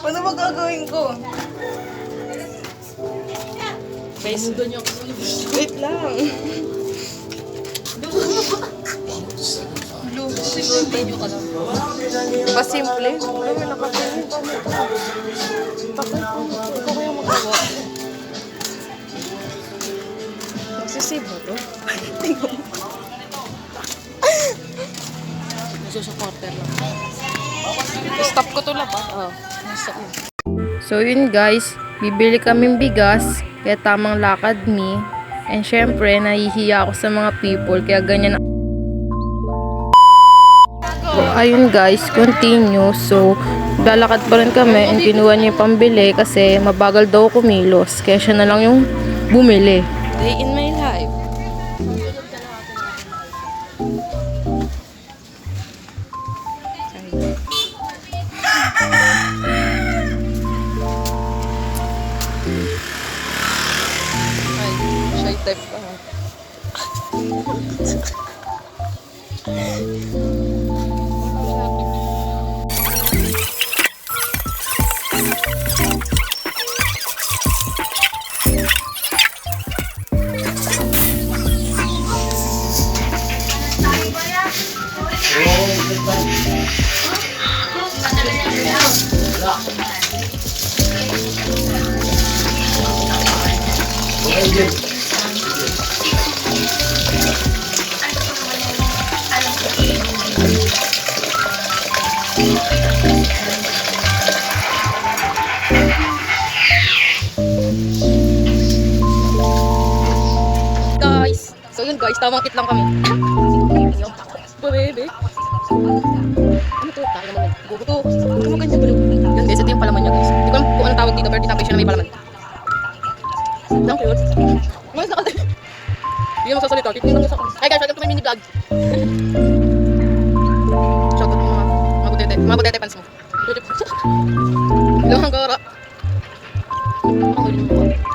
Ano ba gagawin ko? Guys, Wait lang. video ka lang. Pasimple. Ano may nakatingin pa mo ito? Bakit? Ikaw kaya magawa. Magsisave mo to? Tingnan mo. Nagsusupporter lang. Stop ko to lang ba? Oo. Nasa mo. So yun guys, bibili kaming bigas, kaya tamang lakad me. And syempre, nahihiya ako sa mga people, kaya ganyan. So ayun guys, continue. So, lalakad pa rin kami and kinuha niya yung pambili kasi mabagal daw kumilos. Kaya siya na lang yung bumili. Day in my life. Ay, shy type ka ha. Guys, so yun guys, tamang kit lang kami. Bebe. Ano to? Tayo naman eh. Gugo to. Ano mo ganyan balo? Yan guys, ito yung palaman niya guys. Hindi ko alam kung anong tawag dito, pero tinapay siya na may palaman. Ang cute. Umayos na kasi. Hindi na magsasalita. Titingnan niya sa akin. Hi guys, welcome to my mini vlog. Shoutout mo mga butete. Mga butete fans mo. Ilang hanggang ara. Ang huli mo.